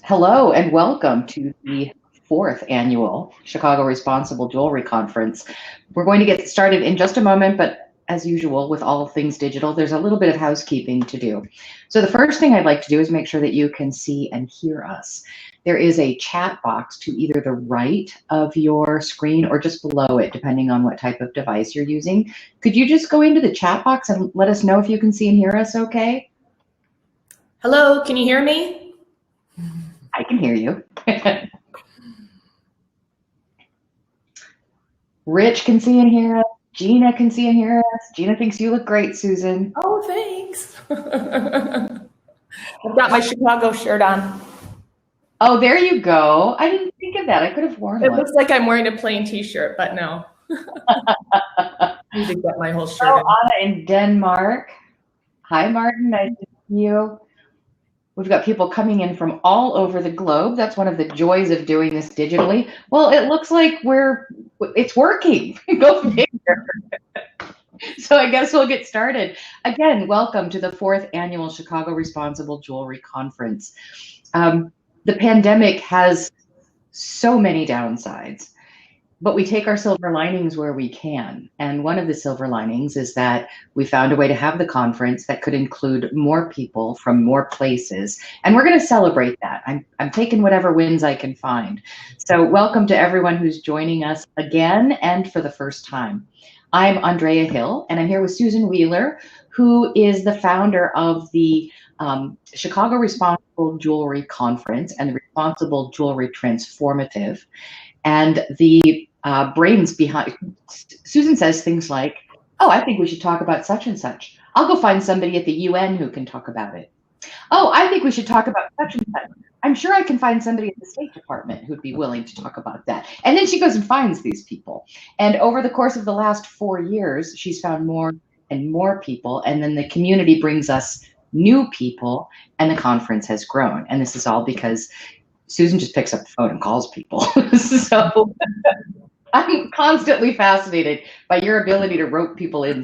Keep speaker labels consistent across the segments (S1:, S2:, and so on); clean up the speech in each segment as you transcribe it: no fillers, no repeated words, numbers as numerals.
S1: Hello and welcome to the fourth annual Chicago Responsible Jewelry Conference. We're going to get started in just a moment, but as usual with all things digital, there's a little bit of housekeeping to do. So the first thing I'd like to do is make sure that you can see and hear us. There is a chat box to either the right of your screen or just below it, depending on what type of device you're using. Could you just go into the chat box and let us know if you can see and hear us okay?
S2: Hello, can you hear me?
S1: I can hear you. Rich can see and hear us. Gina can see and hear us. Gina thinks you look great, Susan.
S2: Oh, thanks. I've got my Chicago shirt on.
S1: Oh, there you go. I didn't think of that. I could have worn
S2: It
S1: one.
S2: looks like I'm wearing a plain t-shirt, but no. I need to get my whole shirt
S1: Oh,
S2: on.
S1: Anna in Denmark. Hi, Martin. Nice to see you. We've got people coming in from all over the globe. That's one of the joys of doing this digitally. Well, it looks like it's working. Go figure. So I guess we'll get started. Again, welcome to the fourth annual Chicago Responsible Jewelry Conference. The pandemic has so many downsides, but we take our silver linings where we can. And one of the silver linings is that we found a way to have the conference that could include more people from more places. And we're going to celebrate that. I'm taking whatever wins I can find. So welcome to everyone who's joining us again and for the first time. I'm Andrea Hill, and I'm here with Susan Wheeler, who is the founder of the Chicago Responsible Jewelry Conference and the Responsible Jewelry Transformative. And the brains behind, Susan says things like, oh, I think we should talk about such and such. I'll go find somebody at the UN who can talk about it. Oh, I think we should talk about such and such. I'm sure I can find somebody at the State Department who'd be willing to talk about that. And then she goes and finds these people. And over the course of the last 4 years, she's found more and more people. And then the community brings us new people, and the conference has grown. And this is all because Susan just picks up the phone and calls people. So I'm constantly fascinated by your ability to rope people in.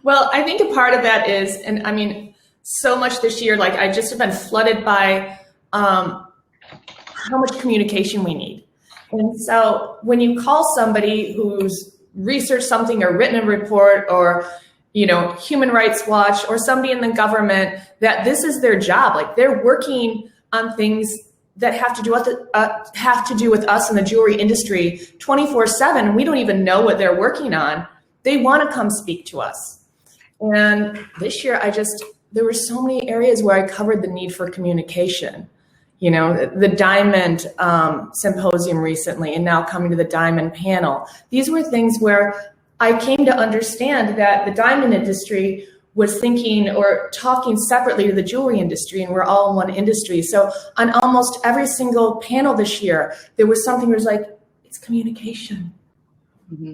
S2: Well, I think a part of that is, and I mean, so much this year, like I just have been flooded by how much communication we need. And so when you call somebody who's researched something or written a report or Human Rights Watch or somebody in the government, that this is their job, like they're working on things that have to do with us in the jewelry industry 24/7, and we don't even know what they're working on. They want to come speak to us. And this year, there were so many areas where I covered the need for communication. The Diamond Symposium recently, and now coming to the Diamond panel. These were things where I came to understand that the diamond industry was thinking or talking separately to the jewelry industry, and we're all in one industry. So on almost every single panel this year, there was something that was like, it's communication.
S1: Mm-hmm.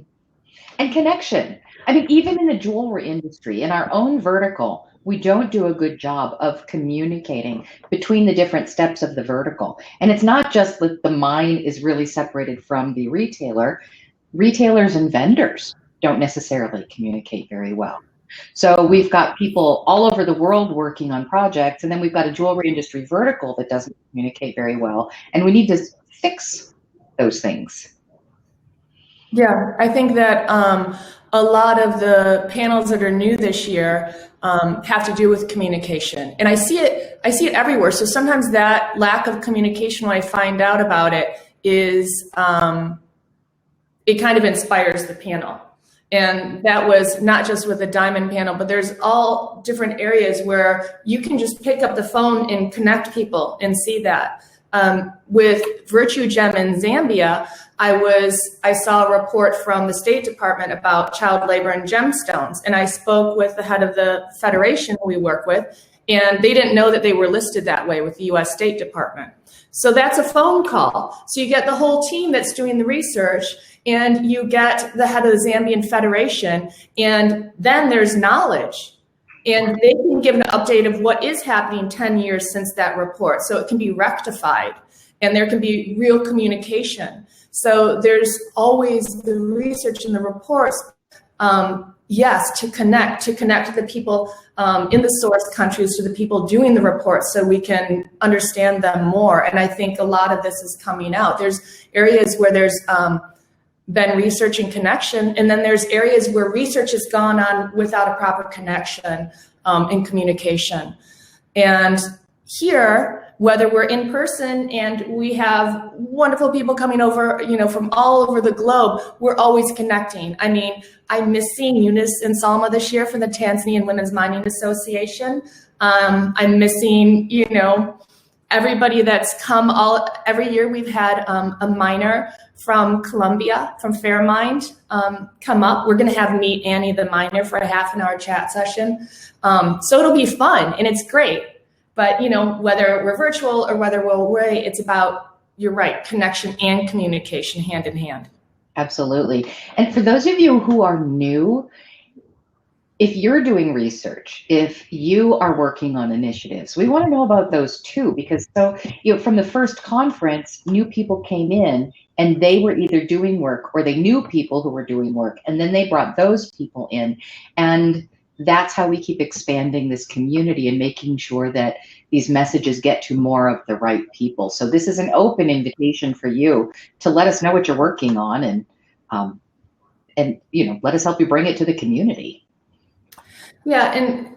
S1: And connection. I mean, even in the jewelry industry, in our own vertical, we don't do a good job of communicating between the different steps of the vertical. And it's not just that the mine is really separated from the retailer. Retailers and vendors don't necessarily communicate very well. So we've got people all over the world working on projects, and then we've got a jewelry industry vertical that doesn't communicate very well, and we need to fix those things.
S2: Yeah, I think that a lot of the panels that are new this year have to do with communication, and I see it everywhere. So sometimes that lack of communication, when I find out about it, is it kind of inspires the panel. And that was not just with the Diamond panel, but there's all different areas where you can just pick up the phone and connect people and see that. With Virtue Gem in Zambia, I saw a report from the State Department about child labor and gemstones. And I spoke with the head of the federation we work with, and they didn't know that they were listed that way with the US State Department. So that's a phone call. So you get the whole team that's doing the research, and you get the head of the Zambian Federation, and then there's knowledge. And they can give an update of what is happening 10 years since that report. So it can be rectified, and there can be real communication. So there's always the research and the reports yes, to connect to the people in the source countries, to the people doing the reports, so we can understand them more. And I think a lot of this is coming out. There's areas where there's been research and connection, and then there's areas where research has gone on without a proper connection and communication. And here, whether we're in person and we have wonderful people coming over, from all over the globe, we're always connecting. I mean, I miss seeing Eunice and Salma this year from the Tanzanian Women's Mining Association. I'm missing, everybody that's come every year. We've had a miner from Colombia, from Fairmine, come up. We're going to have meet Annie the miner for a half-an-hour chat session. So it'll be fun and it's great. But, whether we're virtual or whether we're away, it's about, you're right, connection and communication hand in hand.
S1: Absolutely. And for those of you who are new, if you're doing research, if you are working on initiatives, we want to know about those too, because from the first conference, new people came in and they were either doing work or they knew people who were doing work, and then they brought those people in. And that's how we keep expanding this community and making sure that these messages get to more of the right people. So this is an open invitation for you to let us know what you're working on, and let us help you bring it to the community.
S2: Yeah,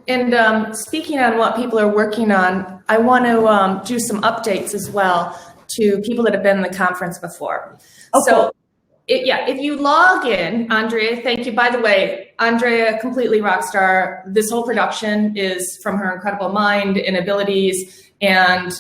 S2: and speaking on what people are working on, I want to do some updates as well to people that have been in the conference before.
S1: Okay.
S2: So, if you log in, Andrea, thank you. By the way, Andrea, completely rock star. This whole production is from her incredible mind and abilities, and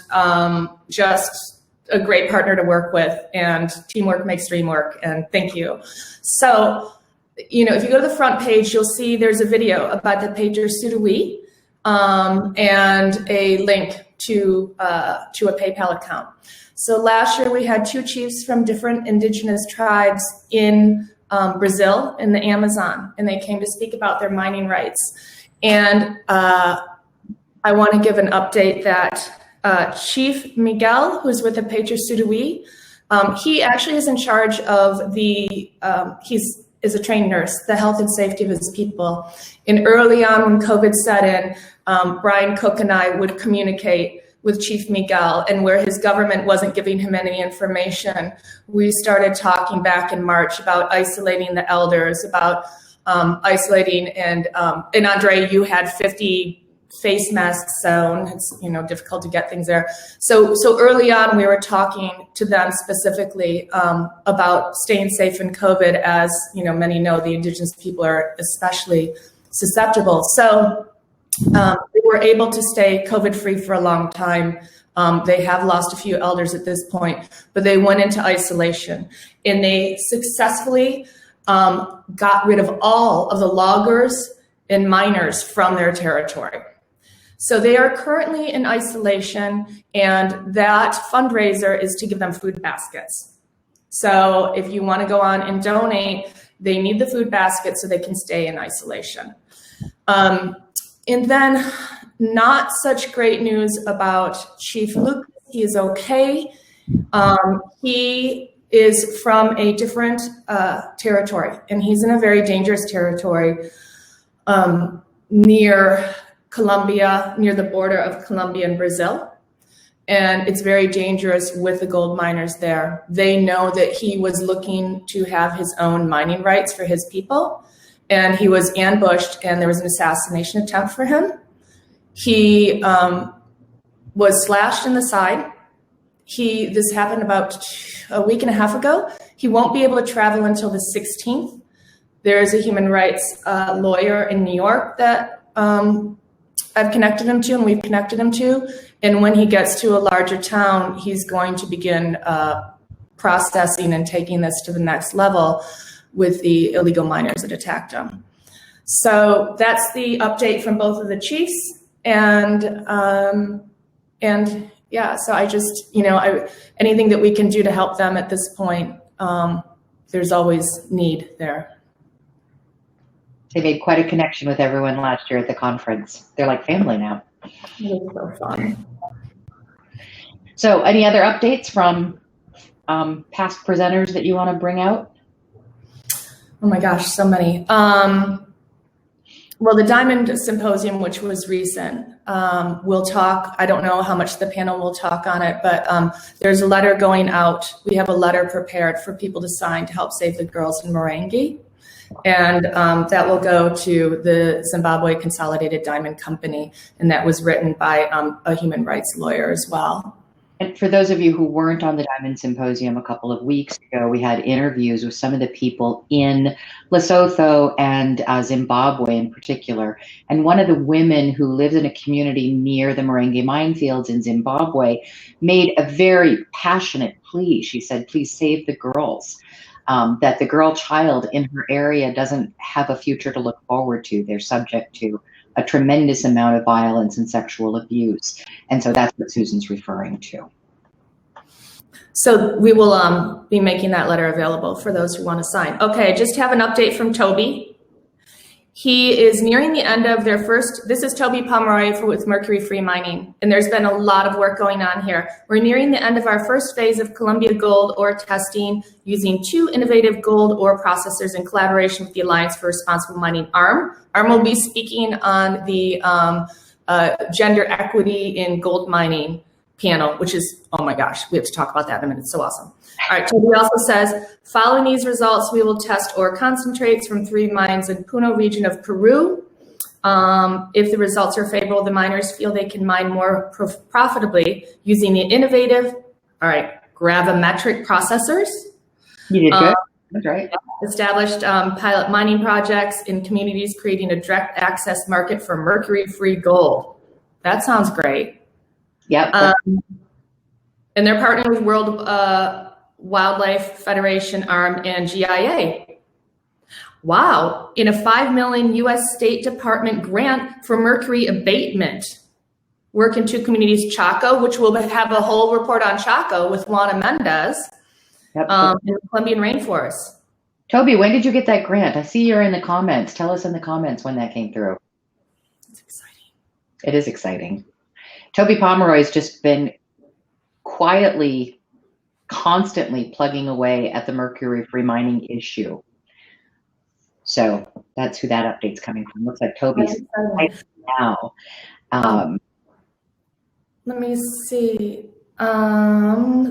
S2: just a great partner to work with. And teamwork makes dream work. And thank you. So, if you go to the front page, you'll see there's a video about the pager Sudowee and a link to a PayPal account. So last year we had 2 chiefs from different indigenous tribes in Brazil, in the Amazon, and they came to speak about their mining rights. And I want to give an update that Chief Miguel, who's with the pager Sudowee, he actually is in charge of is a trained nurse, the health and safety of his people. And early on when COVID set in, Brian Cook and I would communicate with Chief Miguel, and where his government wasn't giving him any information, we started talking back in March about isolating the elders, about isolating, and Andre, you had 50 face masks sewn. It's difficult to get things there. So early on, we were talking to them specifically about staying safe in COVID, as many know the indigenous people are especially susceptible. So they were able to stay COVID-free for a long time. They have lost a few elders at this point, but they went into isolation, and they successfully got rid of all of the loggers and miners from their territory. So they are currently in isolation, and that fundraiser is to give them food baskets. So if you want to go on and donate, they need the food basket so they can stay in isolation. And then not such great news about Chief Lucas. He is okay. He is from a different territory, and he's in a very dangerous territory near Colombia, near the border of Colombia and Brazil. And it's very dangerous with the gold miners there. They know that he was looking to have his own mining rights for his people, and he was ambushed, and there was an assassination attempt for him. He was slashed in the side. This happened about a week and a half ago. He won't be able to travel until the 16th. There is a human rights lawyer in New York that I've connected him to, and we've connected him to. And when he gets to a larger town, he's going to begin processing and taking this to the next level with the illegal miners that attacked him. So that's the update from both of the chiefs. And yeah, so I just, anything that we can do to help them at this point, there's always need there.
S1: They made quite a connection with everyone last year at the conference. They're like family now.
S2: It was so fun.
S1: So any other updates from past presenters that you want to bring out?
S2: Oh my gosh, so many. Well, the Diamond Symposium, which was recent, we'll talk. I don't know how much the panel will talk on it, but there's a letter going out. We have a letter prepared for people to sign to help save the girls in Morangi. And that will go to the Zimbabwe Consolidated Diamond Company. And that was written by a human rights lawyer as well.
S1: And for those of you who weren't on the Diamond Symposium a couple of weeks ago, we had interviews with some of the people in Lesotho and Zimbabwe in particular. And one of the women who lives in a community near the Morangi minefields in Zimbabwe made a very passionate plea. She said, please save the girls. That the girl child in her area doesn't have a future to look forward to. They're subject to a tremendous amount of violence and sexual abuse. And so that's what Susan's referring to.
S2: So we will be making that letter available for those who want to sign. Okay, just have an update from Toby. He is nearing the end of their first, this is Toby Pomeroy with Mercury Free Mining, and there's been a lot of work going on here. We're nearing the end of our first phase of Columbia Gold ore testing using 2 innovative gold ore processors in collaboration with the Alliance for Responsible Mining, ARM. ARM will be speaking on the gender equity in gold mining panel, which is, oh my gosh, we have to talk about that in a minute. It's so awesome. All right, Toby also says, following these results, we will test ore concentrates from 3 mines in Puno region of Peru. If the results are favorable, the miners feel they can mine more profitably using the innovative, gravimetric processors.
S1: You did good. That's right.
S2: Established pilot mining projects in communities, creating a direct access market for mercury-free gold. That sounds great.
S1: Yep.
S2: And they're partnering with World Wildlife Federation, ARM, and GIA. Wow, in a $5 million U.S. State Department grant for mercury abatement. Work in 2 communities, Chaco, which will have a whole report on Chaco with Juana Mendez, in the Colombian rainforest.
S1: Toby, when did you get that grant? I see you're in the comments. Tell us in the comments when that came through.
S2: It's exciting.
S1: It is exciting. Toby Pomeroy's just been quietly, constantly plugging away at the mercury-free mining issue. So that's who that update's coming from. Looks like Toby's now.
S2: Let me see.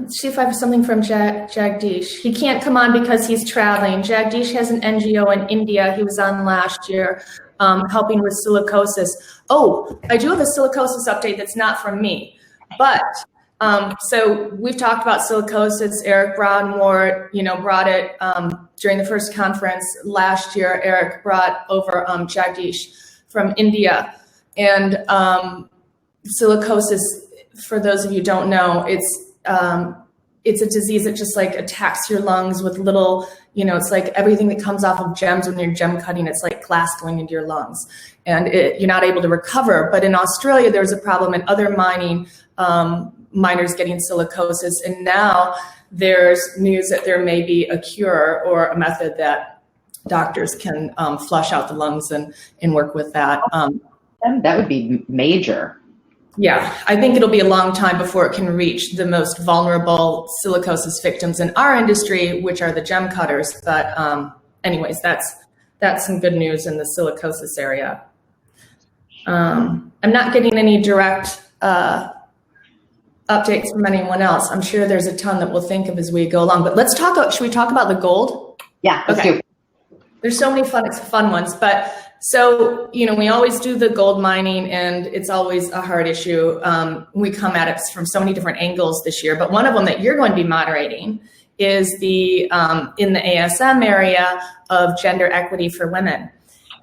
S2: See if I have something from Jagdish. He can't come on because he's traveling. Jagdish has an NGO in India. He was on last year helping with silicosis. Oh, I do have a silicosis update that's not from me. But so we've talked about silicosis. Eric Broadmoor, brought it during the first conference last year. Eric brought over Jagdish from India. And silicosis, for those of you who don't know, it's a disease that just like attacks your lungs with little, it's like everything that comes off of gems when you're gem cutting, it's like glass going into your lungs. And you're not able to recover. But in Australia, there's a problem in other mining, miners getting silicosis. And now there's news that there may be a cure or a method that doctors can flush out the lungs and work with that.
S1: That would be major.
S2: Yeah, I think it'll be a long time before it can reach the most vulnerable silicosis victims in our industry, which are the gem cutters. But anyways, that's some good news in the silicosis area. I'm not getting any direct updates from anyone else. I'm sure there's a ton that we'll think of as we go along. But let's talk. Should we talk about the gold?
S1: Yeah, let's do.
S2: There's so many fun ones, but. So, we always do the gold mining and it's always a hard issue. We come at it from so many different angles this year, but one of them that you're going to be moderating is the in the ASM area of gender equity for women.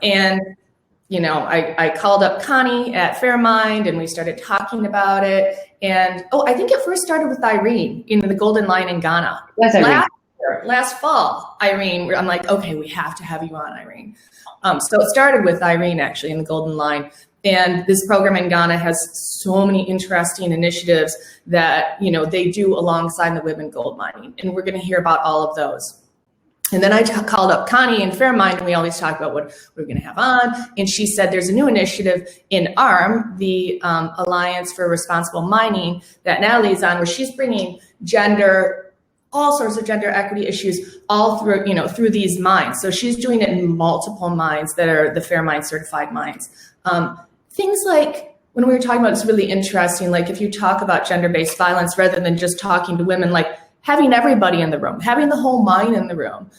S2: And, I called up Connie at Fairmind and we started talking about it. And, I think it first started with Irene in the Golden Line in Ghana. Last fall, Irene, I'm like, okay, we have to have you on, Irene. So it started with Irene, actually, in the Golden Line. And this program in Ghana has so many interesting initiatives that, they do alongside the women gold mining. And we're going to hear about all of those. And then I called up Connie in Fairmind, and we always talk about what we're going to have on. And she said there's a new initiative in ARM, the Alliance for Responsible Mining, that Natalie's on, where she's bringing gender all sorts of gender equity issues all through, through these mines. So she's doing it in multiple mines that are the Fair Mine certified mines. Things like, when we were talking about, it's really interesting, like if you talk about gender-based violence, rather than just talking to women, like having everybody in the room, having the whole mine in the room,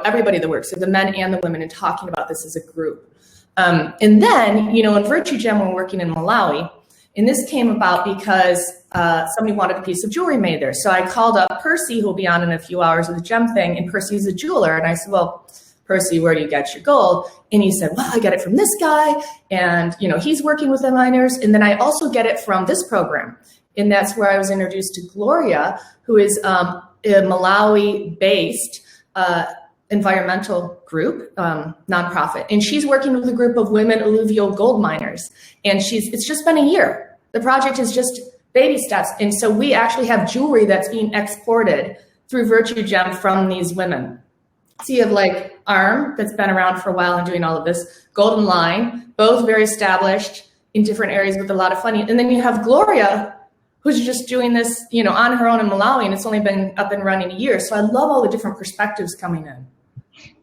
S2: everybody that works, so the men and the women, and talking about this as a group. And then, in Virtue Gem, when we're working in Malawi, and this came about because somebody wanted a piece of jewelry made there. So I called up Percy, who will be on in a few hours with the gem thing, and Percy's a jeweler. And I said, well, Percy, where do you get your gold? And he said, well, I get it from this guy. And, he's working with the miners. And then I also get it from this program. And that's where I was introduced to Gloria, who is a Malawi-based environmental group, nonprofit. And she's working with a group of women alluvial gold miners. And it's just been a year. The project is just baby steps. And so we actually have jewelry that's being exported through Virtue Gem from these women. So you have like ARM, that's been around for a while and doing all of this, Golden Line, both very established in different areas with a lot of funding. And then you have Gloria, who's just doing this, on her own in Malawi, and it's only been up and running a year. So I love all the different perspectives coming in.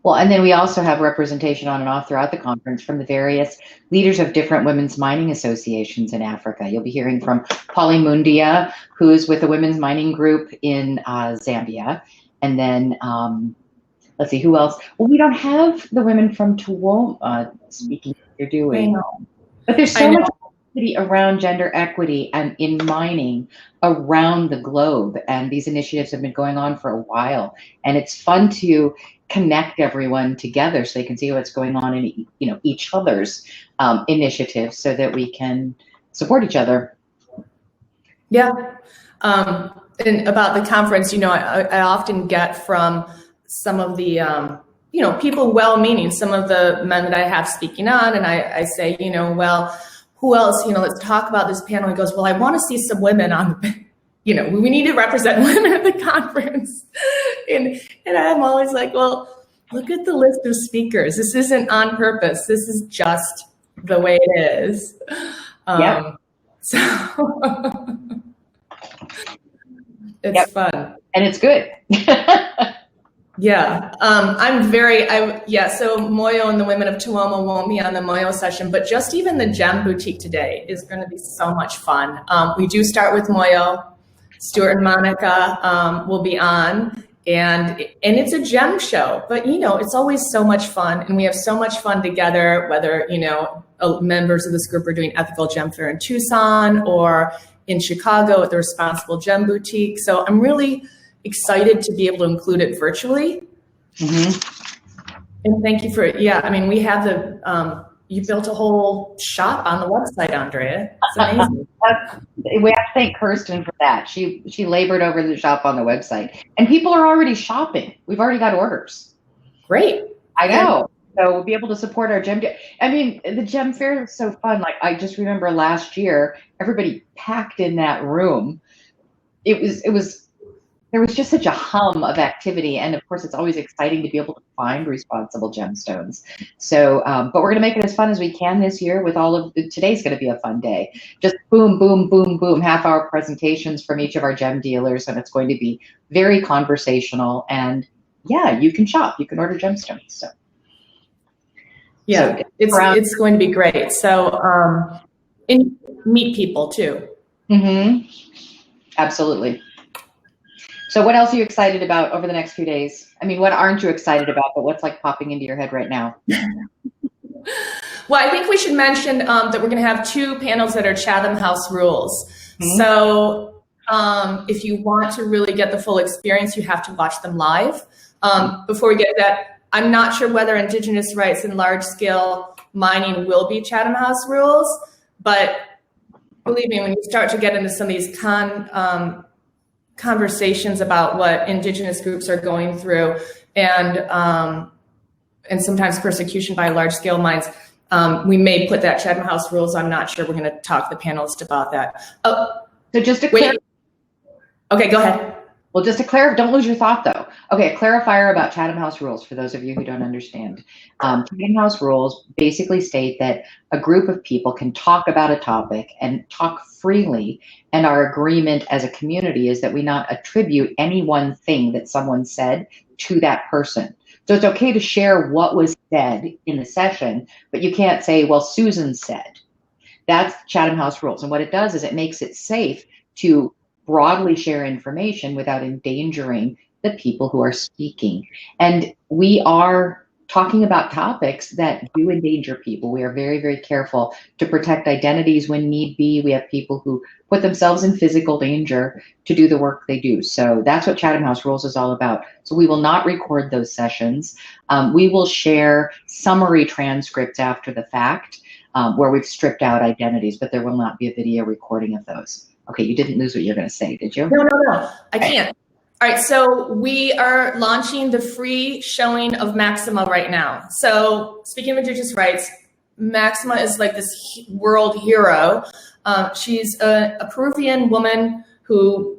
S1: Well, and then we also have representation on and off throughout the conference from the various leaders of different women's mining associations in Africa. You'll be hearing from Polly Mundia, who's with the women's mining group in Zambia. And then, let's see, who else? Well, we don't have the women from Tuwoma speaking what you're doing.
S2: I know.
S1: But there's so much activity around gender equity and in mining around the globe. And these initiatives have been going on for a while. And it's fun to connect everyone together so they can see what's going on in each other's initiatives so that we can support each other.
S2: Yeah. And about the conference, I often get from some of the, people well-meaning, some of the men that I have speaking on, and I say, well, who else, let's talk about this panel. He goes, well, I want to see some women on, we need to represent women at the conference. And I'm always like, well, look at the list of speakers. This isn't on purpose. This is just the way it is. So it's fun.
S1: And it's good.
S2: Yeah. So Moyo and the women of Tuwoma won't be on the Moyo session, but just even the Gem Boutique today is going to be so much fun. We do start with Moyo. Stuart and Monica will be on, and it's a gem show, but it's always so much fun, and we have so much fun together, whether members of this group are doing Ethical Gem Fair in Tucson or in Chicago at the Responsible Gem Boutique. So I'm really excited to be able to include it virtually. Mm-hmm. And thank you for we have the you built a whole shop on the website, Andrea. It's amazing.
S1: We have to thank Kirsten for that. She labored over the shop on the website, and people are already shopping. We've already got orders.
S2: Great.
S1: I know. So we'll be able to support our gem. The gem fair is so fun. Like, I just remember last year, everybody packed in that room. There was just such a hum of activity. And of course, it's always exciting to be able to find responsible gemstones. So, but we're going to make it as fun as we can this year with today's going to be a fun day. Just boom, boom, boom, boom, half-hour presentations from each of our gem dealers. And it's going to be very conversational. And you can shop, you can order gemstones. So.
S2: Yeah, it's going to be great. So, and meet people too.
S1: Mm-hmm. Absolutely. So what else are you excited about over the next few days? I mean, what aren't you excited about, but what's like popping into your head right now?
S2: Well, I think we should mention that we're going to have 2 panels that are Chatham House rules. Mm-hmm. So if you want to really get the full experience, you have to watch them live. Before we get to that, I'm not sure whether Indigenous rights and large-scale mining will be Chatham House rules, but believe me, when you start to get into some of these conversations about what Indigenous groups are going through and sometimes persecution by large-scale mines, we may put that Chatham House rules. I'm not sure. We're going to talk to the panelists about that. Oh,
S1: so just a quick.
S2: Okay, go ahead.
S1: Well, just to clarify, don't lose your thought though. Okay, a clarifier about Chatham House rules for those of you who don't understand. Chatham House rules basically state that a group of people can talk about a topic and talk freely, and our agreement as a community is that we not attribute any one thing that someone said to that person. So it's okay to share what was said in the session, but you can't say, well, Susan said. That's Chatham House rules. And what it does is it makes it safe to broadly share information without endangering the people who are speaking. And we are talking about topics that do endanger people. We are very, very careful to protect identities when need be. We have people who put themselves in physical danger to do the work they do. So that's what Chatham House Rules is all about. So we will not record those sessions. We will share summary transcripts after the fact where we've stripped out identities, but there will not be a video recording of those. Okay, you didn't lose what you're going to say, did you?
S2: No, I can't. All right, so we are launching the free showing of Maxima right now. So speaking of Indigenous rights, Maxima is like this world hero. She's a Peruvian woman who,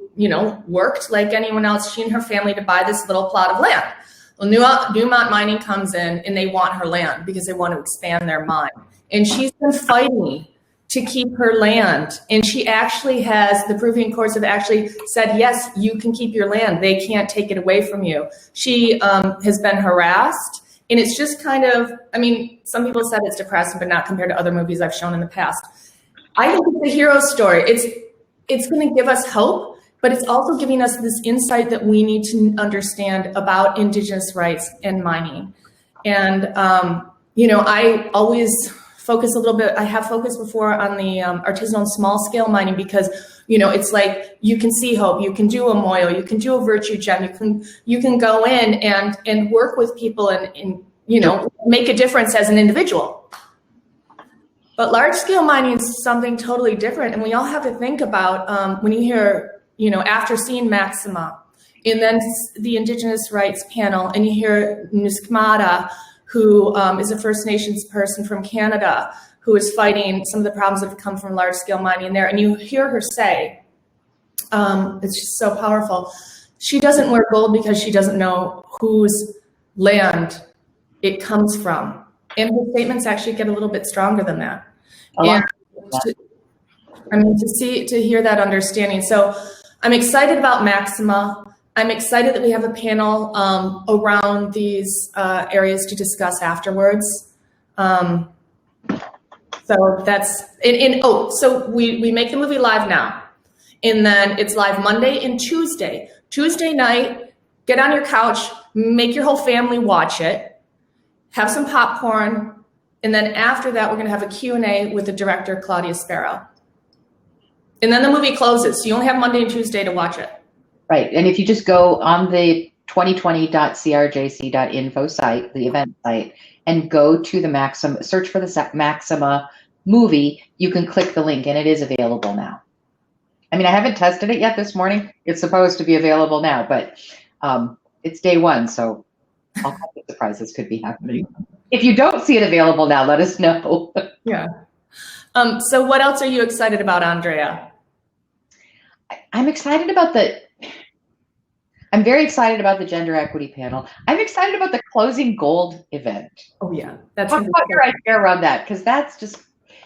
S2: worked like anyone else, she and her family, to buy this little plot of land. Well, Newmont Mining comes in and they want her land because they want to expand their mine. And she's been fighting to keep her land. And she actually the Peruvian courts have actually said, yes, you can keep your land. They can't take it away from you. She has been harassed. And it's just kind of, some people said it's depressing, but not compared to other movies I've shown in the past. I think it's a hero story. It's going to give us hope, but it's also giving us this insight that we need to understand about Indigenous rights and mining. And, I always focus a little bit. I have focused before on the artisanal and small scale mining because, it's like you can see hope, you can do a moil, you can do a virtue gem, you can go in and work with people and make a difference as an individual. But large scale mining is something totally different. And we all have to think about when you hear, after seeing Maxima and then the Indigenous rights panel and you hear Nuskmata, who is a First Nations person from Canada, who is fighting some of the problems that have come from large-scale mining there. And you hear her say, it's just so powerful, she doesn't wear gold because she doesn't know whose land it comes from. And her statements actually get a little bit stronger than that. To hear that understanding. So I'm excited about Maxima. I'm excited that we have a panel around these areas to discuss afterwards. So that's, so we make the movie live now. And then it's live Monday and Tuesday. Tuesday night, get on your couch, make your whole family watch it, have some popcorn, and then after that, we're gonna have a Q&A with the director, Claudia Sparrow. And then the movie closes, so you only have Monday and Tuesday to watch it.
S1: Right, and if you just go on the 2020.crjc.info site, the event site, and go to the Maxima, search for the Maxima movie, you can click the link, and it is available now. I haven't tested it yet this morning. It's supposed to be available now, but it's day one, so all kinds of surprises could be happening. If you don't see it available now, let us know.
S2: Yeah. So what else are you excited about, Andrea?
S1: I'm excited about I'm very excited about the gender equity panel. I'm excited about the Closing Gold event.
S2: Oh yeah.
S1: Talk about your idea around that, because that's just,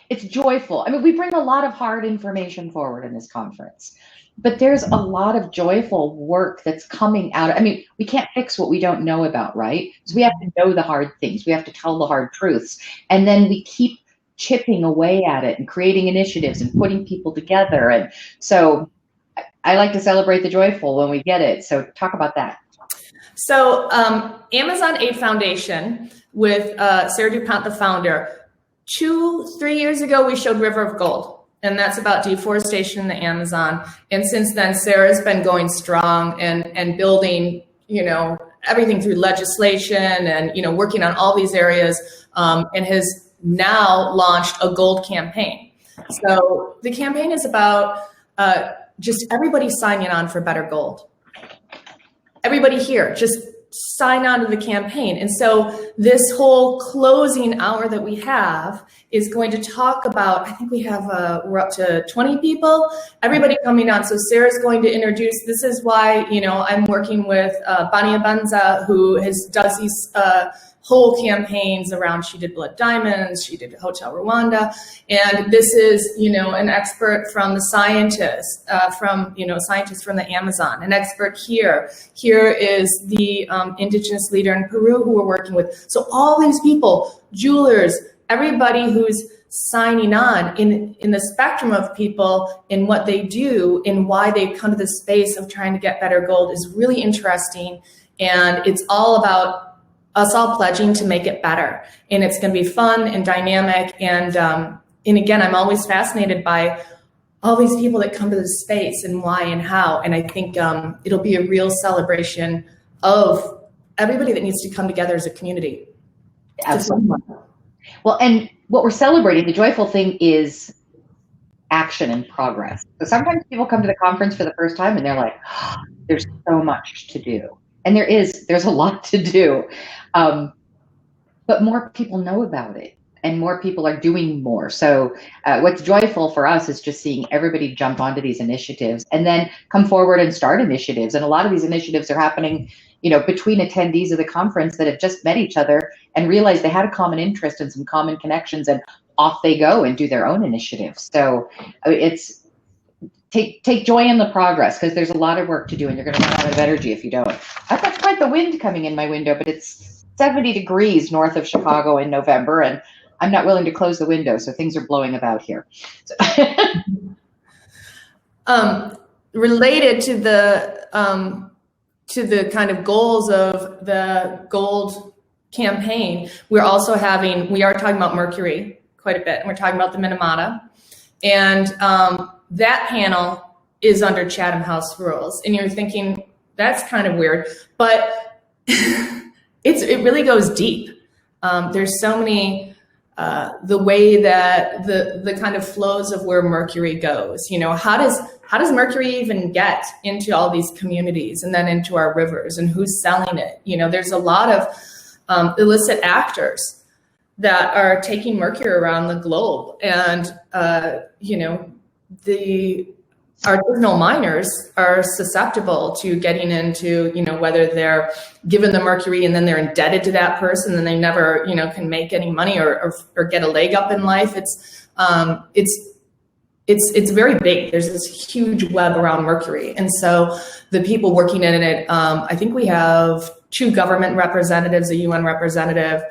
S1: it's joyful. We bring a lot of hard information forward in this conference, but there's a lot of joyful work that's coming out. We can't fix what we don't know about, right? So we have to know the hard things. We have to tell the hard truths. And then we keep chipping away at it and creating initiatives and putting people together. And so I like to celebrate the joyful when we get it. So talk about that.
S2: So Amazon Aid Foundation with Sarah DuPont, the founder, 2-3 years ago, we showed River of Gold, and that's about deforestation in the Amazon. And since then, Sarah's been going strong and building, everything through legislation and, working on all these areas and has now launched a gold campaign. So the campaign is about just everybody signing on for better gold. Everybody here, just sign on to the campaign. And so this whole closing hour that we have is going to talk about, I think we have, we're up to 20 people, everybody coming on. So Sarah's going to introduce, this is why, I'm working with Bania Benza, who does these whole campaigns around, she did Blood Diamonds, she did Hotel Rwanda. And this is, an expert from the scientists, scientists from the Amazon, an expert here. Here is the indigenous leader in Peru who we're working with. So all these people, jewelers, everybody who's signing on in the spectrum of people in what they do and why they've come to the space of trying to get better gold is really interesting. And it's all about us all pledging to make it better. And it's going to be fun and dynamic. And again, I'm always fascinated by all these people that come to the space and why and how. And I think it'll be a real celebration of everybody that needs to come together as a community.
S1: Absolutely. Well, and what we're celebrating, the joyful thing is action and progress. So sometimes people come to the conference for the first time and they're like, oh, there's so much to do. And there's a lot to do. But more people know about it and more people are doing more. So what's joyful for us is just seeing everybody jump onto these initiatives and then come forward and start initiatives. And a lot of these initiatives are happening, between attendees of the conference that have just met each other and realized they had a common interest and some common connections, and off they go and do their own initiatives. So it's take joy in the progress, because there's a lot of work to do and you're going to run out of energy if you don't. I've got quite the wind coming in my window, but it's 70 degrees north of Chicago in November, and I'm not willing to close the window, so things are blowing about here. So.
S2: Related to the kind of goals of the gold campaign, we are talking about Mercury quite a bit, and we're talking about the Minamata, and that panel is under Chatham House rules, and you're thinking that's kind of weird, but it really goes deep. There's so many, the way that the kind of flows of where Mercury goes. How does Mercury even get into all these communities and then into our rivers, and who's selling it? There's a lot of illicit actors that are taking mercury around the globe, and the artisanal miners are susceptible to getting into, whether they're given the mercury and then they're indebted to that person and they never, can make any money or get a leg up in life. It's very big. There's this huge web around mercury. And so the people working in it, I think we have 2 government representatives, a UN representative.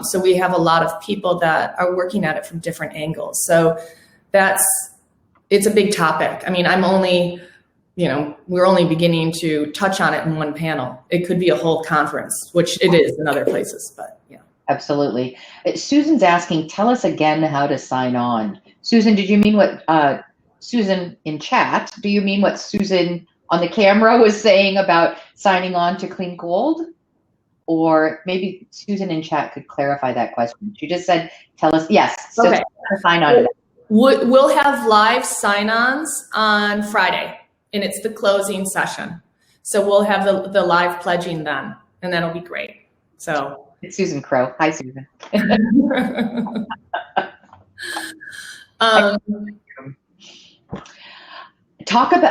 S2: So we have a lot of people that are working at it from different angles. So it's a big topic. I mean, we're only beginning to touch on it in one panel. It could be a whole conference, which it is in other places, but yeah.
S1: Absolutely. Susan's asking, tell us again how to sign on. Susan, did you mean what, Susan in chat, do you mean what Susan on the camera was saying about signing on to Clean Gold? Or maybe Susan in chat could clarify that question. She just said, tell us, yes, so
S2: okay.
S1: Sign on to that.
S2: We'll have live sign-ons on Friday, and it's the closing session. So we'll have the live pledging then, and that'll be great. So
S1: it's Susan Crow. Hi, Susan.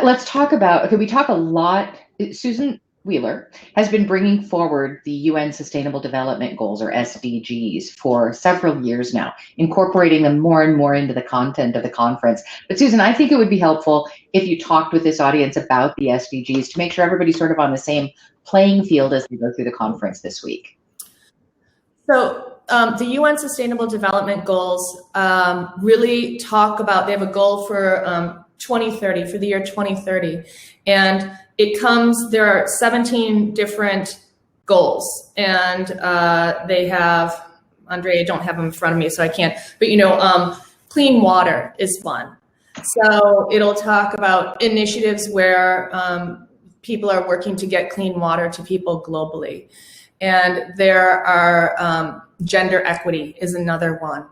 S1: Let's talk about, okay, we talk a lot, Susan Wheeler has been bringing forward the UN Sustainable Development Goals, or SDGs, for several years now, incorporating them more and more into the content of the conference. But Susan, I think it would be helpful if you talked with this audience about the SDGs to make sure everybody's sort of on the same playing field as we go through the conference this week.
S2: So the UN Sustainable Development Goals really talk about, they have a goal for 2030, for the year 2030. And there are 17 different goals, and they have, Andrea, I don't have them in front of me, so I can't, but clean water is one. So it'll talk about initiatives where people are working to get clean water to people globally. And there are gender equity is another one.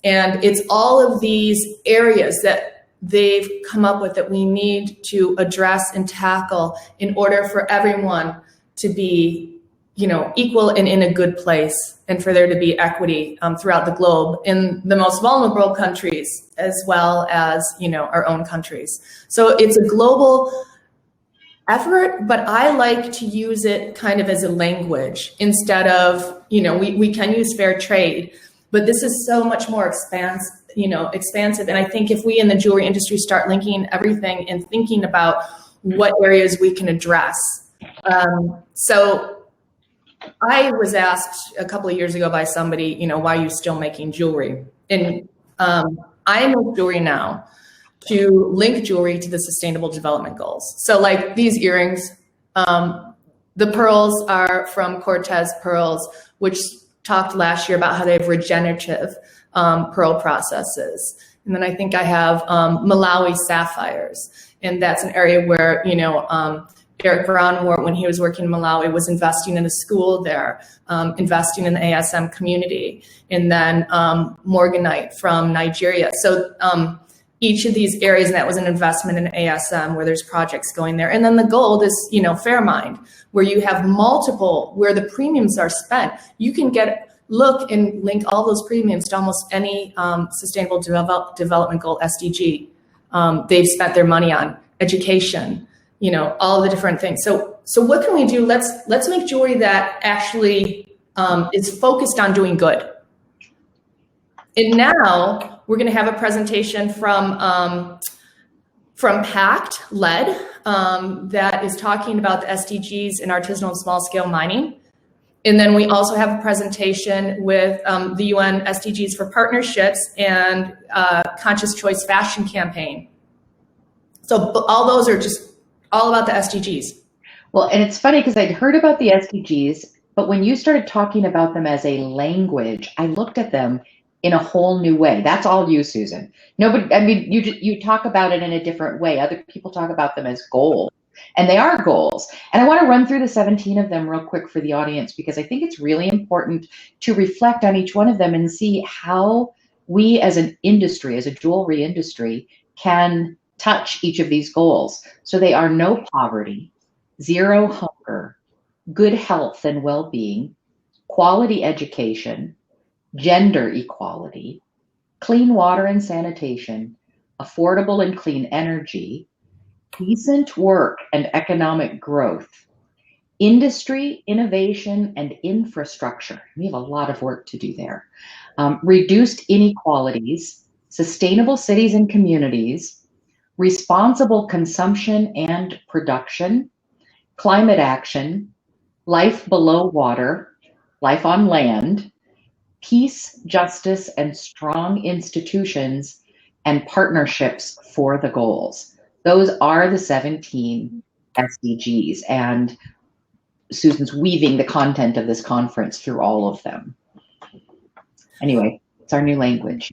S2: And it's all of these areas that they've come up with that we need to address and tackle in order for everyone to be equal and in a good place, and for there to be equity throughout the globe in the most vulnerable countries as well as, our own countries. So it's a global effort, but I like to use it kind of as a language instead of, we can use fair trade, but this is so much more expansive. And I think if we in the jewelry industry start linking everything and thinking about what areas we can address. So I was asked a couple of years ago by somebody, why are you still making jewelry? And I make jewelry now to link jewelry to the Sustainable Development Goals. So like these earrings, the pearls are from Cortez Pearls, which talked last year about how they have regenerative pearl processes. And then I think I have Malawi sapphires. And that's an area where, Eric Brown, when he was working in Malawi, was investing in a school there, investing in the ASM community, and then Morganite from Nigeria. So each of these areas, and that was an investment in ASM where there's projects going there. And then the gold is, Fairmind, where you have multiple, where the premiums are spent. You can look and link all those premiums to almost any Sustainable Development Goal SDG. They've spent their money on education, all the different things. So what can we do? Let's make jewelry that actually is focused on doing good. And now we're going to have a presentation from Pact Lead that is talking about the SDGs in artisanal and small scale mining. And then we also have a presentation with the UN SDGs for partnerships and Conscious Choice Fashion Campaign. So all those are just all about the SDGs.
S1: Well, and it's funny because I'd heard about the SDGs, but when you started talking about them as a language, I looked at them in a whole new way. That's all you, Susan. Nobody, I mean, you talk about it in a different way. Other people talk about them as goals, and they are goals. And I want to run through the 17 of them real quick for the audience, because I think it's really important to reflect on each one of them and see how we as an industry, as a jewelry industry, can touch each of these goals. So they are no poverty, zero hunger, good health and well-being, quality education, gender equality, clean water and sanitation, affordable and clean energy, decent work and economic growth, industry, innovation, and infrastructure. We have a lot of work to do there. Reduced inequalities, sustainable cities and communities, responsible consumption and production, climate action, life below water, life on land, peace, justice, and strong institutions, and partnerships for the goals. Those are the 17 SDGs, and Susan's weaving the content of this conference through all of them. Anyway, it's our new language.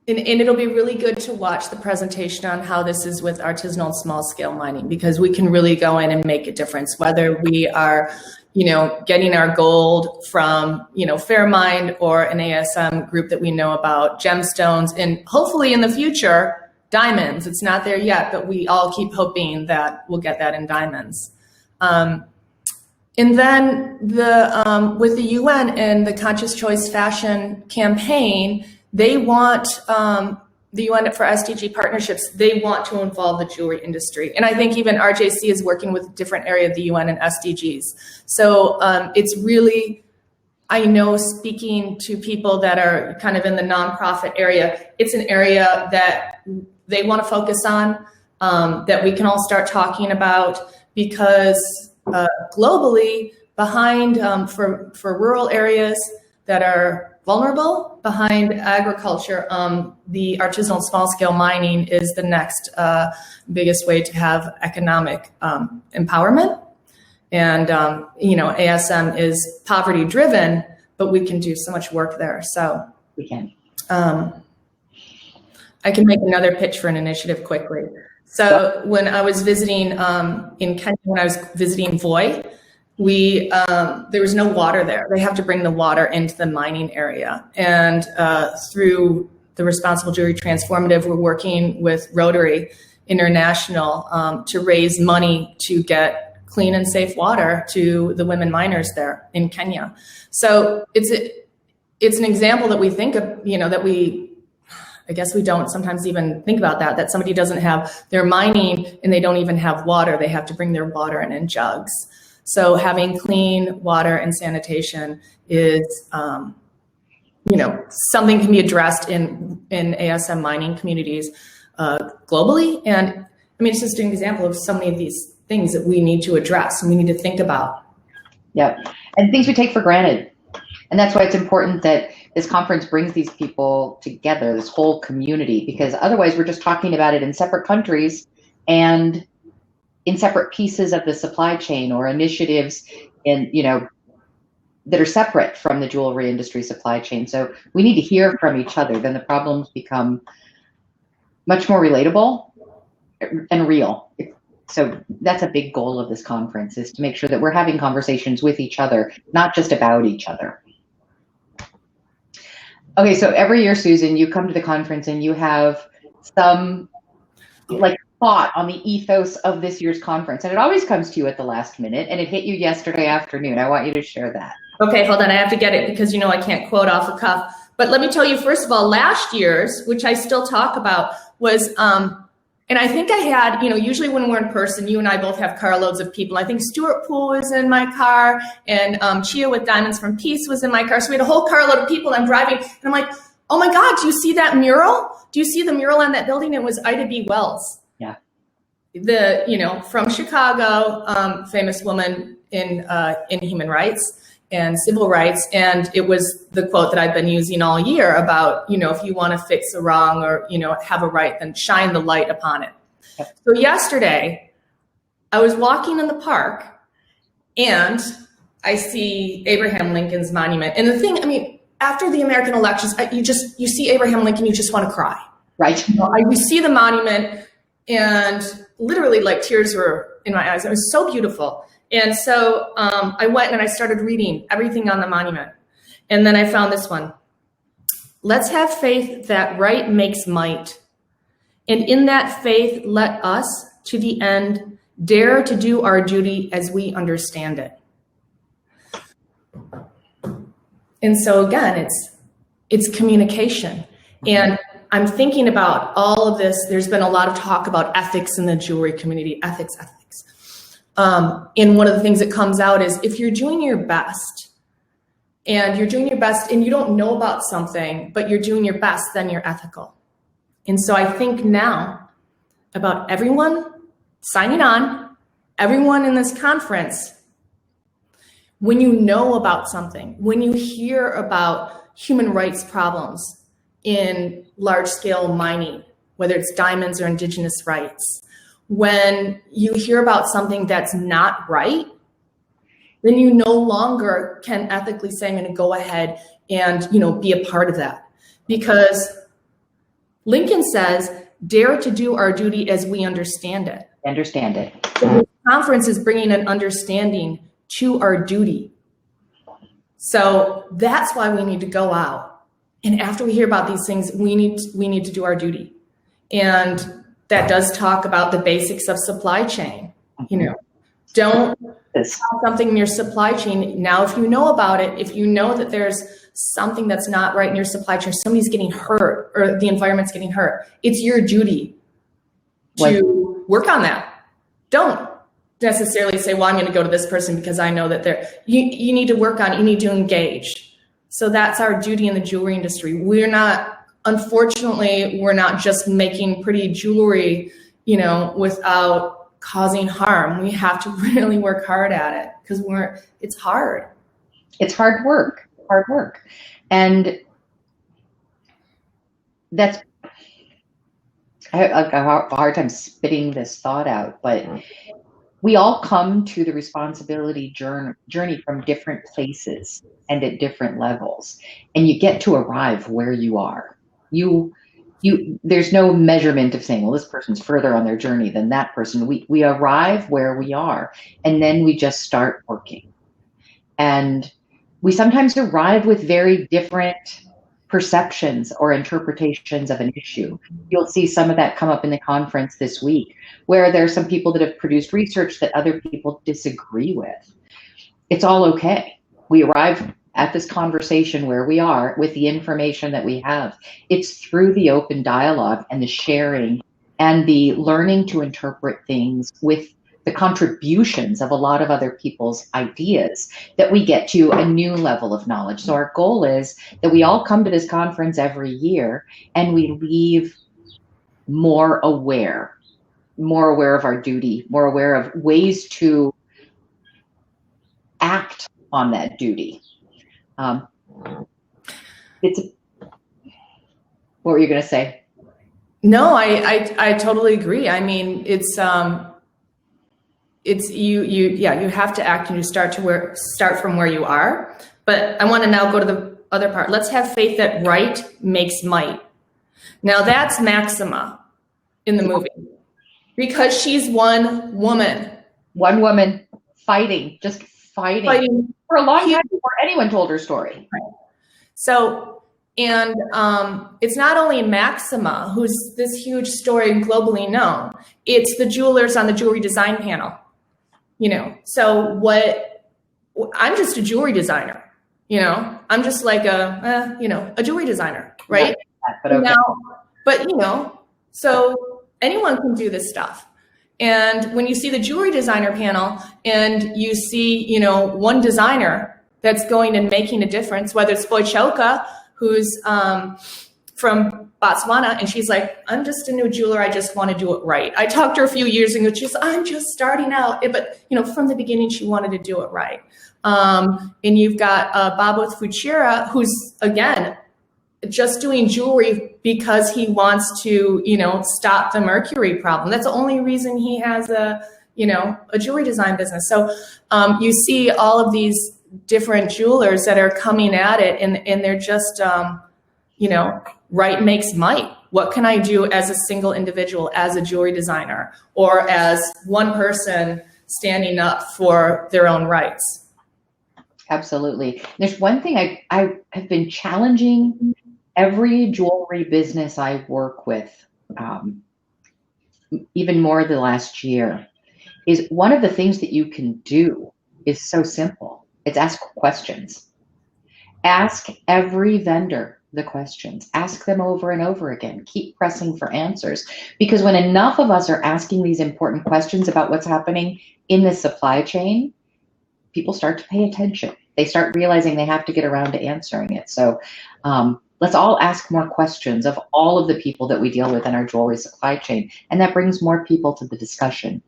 S2: And it'll be really good to watch the presentation on how this is with artisanal and small scale mining, because we can really go in and make a difference, whether we are, getting our gold from, Fairmind or an ASM group that we know about, gemstones, and hopefully in the future, diamonds. It's not there yet, but we all keep hoping that we'll get that in diamonds. And then with the UN and the Conscious Choice Fashion Campaign, they want the UN for SDG partnerships. They want to involve the jewelry industry. And I think even RJC is working with a different area of the UN and SDGs. So it's really, I know, speaking to people that are kind of in the nonprofit area, it's an area that they want to focus on, that we can all start talking about, because globally, behind for rural areas that are vulnerable, behind agriculture, the artisanal small-scale mining is the next biggest way to have economic empowerment. And, ASM is poverty-driven, but we can do so much work there. So
S1: we can.
S2: I can make another pitch for an initiative quickly. So when I was visiting in Kenya, when I was visiting Voi, there was no water there. They have to bring the water into the mining area. And through the Responsible Jewelry Transformative, we're working with Rotary International to raise money to get clean and safe water to the women miners there in Kenya. So it's an example that we think of, I guess we don't sometimes even think about that somebody doesn't have, they're mining and they don't even have water. They have to bring their water in jugs. So having clean water and sanitation is, something can be addressed in ASM mining communities globally. And I mean, it's just an example of so many of these things that we need to address and we need to think about.
S1: Yep. And things we take for granted. And that's why it's important that this conference brings these people together, this whole community, because otherwise we're just talking about it in separate countries and in separate pieces of the supply chain or initiatives that are separate from the jewelry industry supply chain. So we need to hear from each other. Then the problems become much more relatable and real. So that's a big goal of this conference, is to make sure that we're having conversations with each other, not just about each other. Okay, so every year, Susan, you come to the conference and you have some thought on the ethos of this year's conference, and it always comes to you at the last minute, and it hit you yesterday afternoon. I want you to share that.
S2: Okay, hold on, I have to get it because I can't quote off the cuff. But let me tell you, first of all, last year's, which I still talk about, was, and I think I had, usually when we're in person, you and I both have carloads of people. I think Stuart Poole was in my car, and Chia with Diamonds from Peace was in my car. So we had a whole carload of people, and I'm driving, and I'm like, oh my God, do you see that mural? Do you see the mural on that building? It was Ida B. Wells.
S1: Yeah.
S2: From Chicago, famous woman in human rights and civil rights. And it was the quote that I've been using all year about, if you want to fix a wrong or, have a right, then shine the light upon it. Yep. So yesterday I was walking in the park and I see Abraham Lincoln's monument. And the thing, after the American elections, you see Abraham Lincoln, you just want to cry.
S1: Right.
S2: You see the monument and literally tears were in my eyes. It was so beautiful. And so I went and I started reading everything on the monument. And then I found this one. Let's have faith that right makes might. And in that faith, let us, to the end, dare to do our duty as we understand it. And so again, it's communication. And I'm thinking about all of this. There's been a lot of talk about ethics in the jewelry community, ethics. And one of the things that comes out is if you're doing your best and you don't know about something, but you're doing your best, then you're ethical. And so I think now about everyone signing on, everyone in this conference, when you know about something, when you hear about human rights problems in large scale mining, whether it's diamonds or indigenous rights, when you hear about something that's not right, then you no longer can ethically say, I'm going to go ahead and, be a part of that. Because Lincoln says, dare to do our duty as we understand it.
S1: Understand it.
S2: So this conference is bringing an understanding to our duty. So that's why we need to go out. And after we hear about these things, we need to do our duty. And that does talk about the basics of supply chain. Don't have something in your supply chain. Now, if you know about it, if you know that there's something that's not right in your supply chain, somebody's getting hurt or the environment's getting hurt, it's your duty to work on that. Don't necessarily say, well, I'm going to go to this person because I know that you need to work on it, you need to engage. So that's our duty in the jewelry industry. Unfortunately, we're not just making pretty jewelry, without causing harm. We have to really work hard at it because it's hard.
S1: It's hard work. And I have a hard time spitting this thought out, but we all come to the responsibility journey from different places and at different levels, and you get to arrive where you are. There's no measurement of saying, well, this person's further on their journey than that person. We arrive where we are, and then we just start working. And we sometimes arrive with very different perceptions or interpretations of an issue. You'll see some of that come up in the conference this week, where there are some people that have produced research that other people disagree with. It's all okay. We arrive at this conversation where we are with the information that we have. It's through the open dialogue and the sharing and the learning to interpret things with the contributions of a lot of other people's ideas that we get to a new level of knowledge. So our goal is that we all come to this conference every year and we leave more aware of our duty, more aware of ways to act on that duty. What were you going to say?
S2: No, I totally agree. I mean, it's you have to act and you start from where you are. But I want to now go to the other part. Let's have faith that right makes might. Now that's Maxima in the movie, because she's one woman fighting for a long time before anyone told her story. Right. So, and it's not only Maxima, who's this huge story and globally known, it's the jewelers on the jewelry design panel. So I'm just a jewelry designer, I'm just like a jewelry designer, right?
S1: But okay.
S2: So anyone can do this stuff. And when you see the jewelry designer panel and you see, one designer that's going and making a difference, whether it's Boychoka, who's from Botswana, and she's like, I'm just a new jeweler, I just want to do it right. I talked to her a few years ago, she's I'm just starting out, but from the beginning she wanted to do it right. And you've got Bob with Fuchira, who's again just doing jewelry because he wants to stop the mercury problem. That's the only reason he has a jewelry design business. So you see all of these different jewelers that are coming at it, and they're just right makes might. What can I do as a single individual, as a jewelry designer, or as one person standing up for their own rights?
S1: Absolutely. There's one thing I have been challenging every jewelry business I work with, even more the last year, is one of the things that you can do is so simple. It's ask questions. Ask every vendor the questions. Ask them over and over again. Keep pressing for answers. Because when enough of us are asking these important questions about what's happening in the supply chain, people start to pay attention. They start realizing they have to get around to answering it. So let's all ask more questions of all of the people that we deal with in our jewelry supply chain. And that brings more people to the discussion.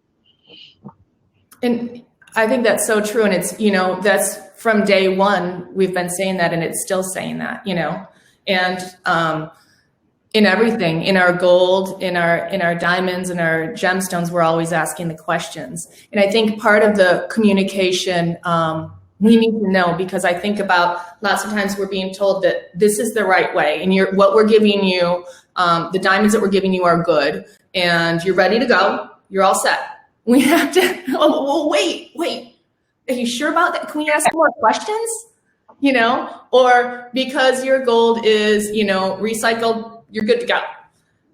S2: And I think that's so true. And it's, that's from day one, we've been saying that, and it's still saying that, and in everything, in our gold, in our diamonds, in our gemstones, we're always asking the questions. And I think part of the communication, we need to know, because I think about lots of times we're being told that this is the right way, and what we're giving you, the diamonds that we're giving you are good, and you're ready to go. You're all set. We have to, wait. Are you sure about that? Can we ask more questions? Or because your gold is, recycled, you're good to go.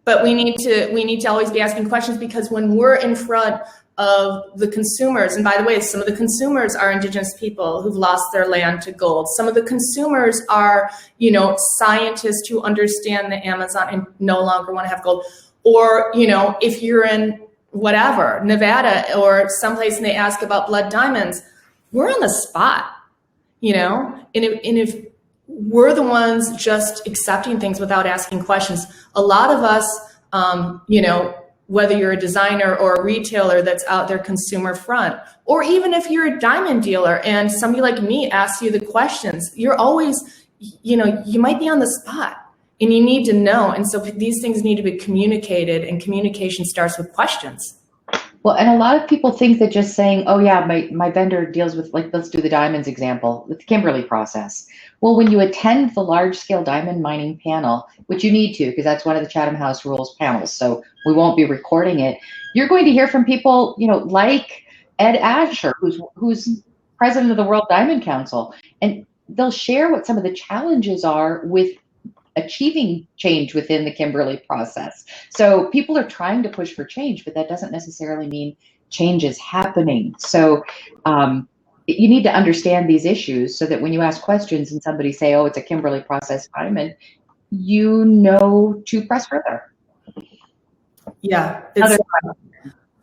S2: But we need to always be asking questions, because when we're in front of the consumers, and by the way, some of the consumers are indigenous people who've lost their land to gold. Some of the consumers are, scientists who understand the Amazon and no longer want to have gold. Or, if you're in whatever, Nevada or someplace and they ask about blood diamonds, we're on the spot, and if we're the ones just accepting things without asking questions, a lot of us, whether you're a designer or a retailer that's out there consumer front, or even if you're a diamond dealer and somebody like me asks you the questions, you're always, you might be on the spot. And you need to know. And so these things need to be communicated, and communication starts with questions.
S1: Well, and a lot of people think that just saying, oh yeah, my vendor deals with, like, let's do the diamonds example, with the Kimberley process. Well, when you attend the large scale diamond mining panel, which you need to, because that's one of the Chatham House Rules panels, so we won't be recording it, you're going to hear from people, like Ed Asher, who's president of the World Diamond Council, and they'll share what some of the challenges are with achieving change within the Kimberley process. So people are trying to push for change, but that doesn't necessarily mean change is happening. So you need to understand these issues so that when you ask questions and somebody say, oh, it's a Kimberley process diamond, you know to press further.
S2: Yeah,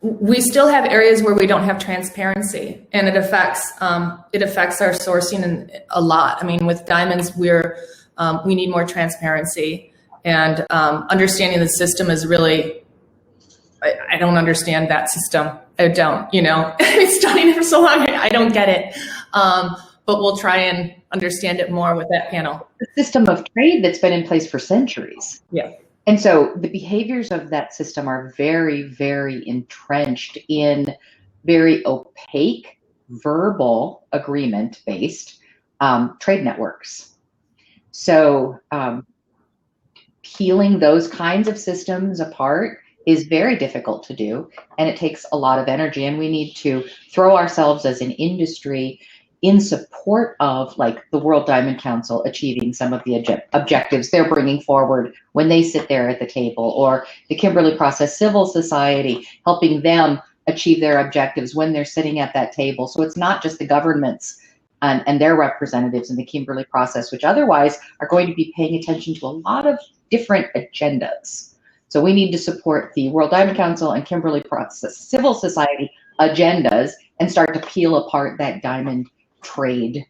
S2: we still have areas where we don't have transparency, and it affects our sourcing a lot. I mean, with diamonds, we need more transparency, and understanding the system is really. I don't understand that system. I don't. I've been studying it for so long. I don't get it, but we'll try and understand it more with that panel.
S1: The system of trade that's been in place for centuries.
S2: Yeah.
S1: And so the behaviors of that system are very, very entrenched in very opaque, verbal agreement-based trade networks. So peeling those kinds of systems apart is very difficult to do, and it takes a lot of energy. And we need to throw ourselves as an industry in support of, like, the World Diamond Council achieving some of the objectives they're bringing forward when they sit there at the table, or the Kimberley Process Civil Society helping them achieve their objectives when they're sitting at that table. So it's not just the governments and their representatives in the Kimberley process, which otherwise are going to be paying attention to a lot of different agendas. So we need to support the World Diamond Council and Kimberley Process Civil Society agendas and start to peel apart that diamond trade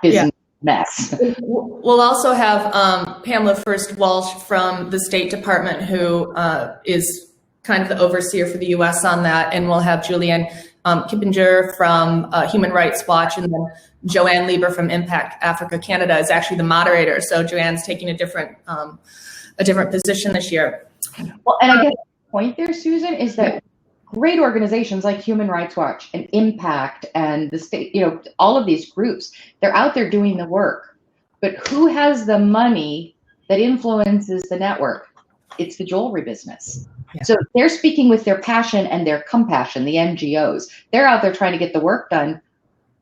S1: business mess.
S2: We'll also have Pamela First Walsh from the State Department, who is kind of the overseer for the U.S. on that, and we'll have Julianne Kippinger from Human Rights Watch, and then Joanne Lieber from Impact Africa Canada is actually the moderator. So Joanne's taking a different position this year.
S1: Well, and I guess the point there, Susan, is that great organizations like Human Rights Watch and Impact and the state, all of these groups, they're out there doing the work. But who has the money that influences the network? It's the jewelry business. Yeah. So they're speaking with their passion and their compassion, the NGOs. They're out there trying to get the work done.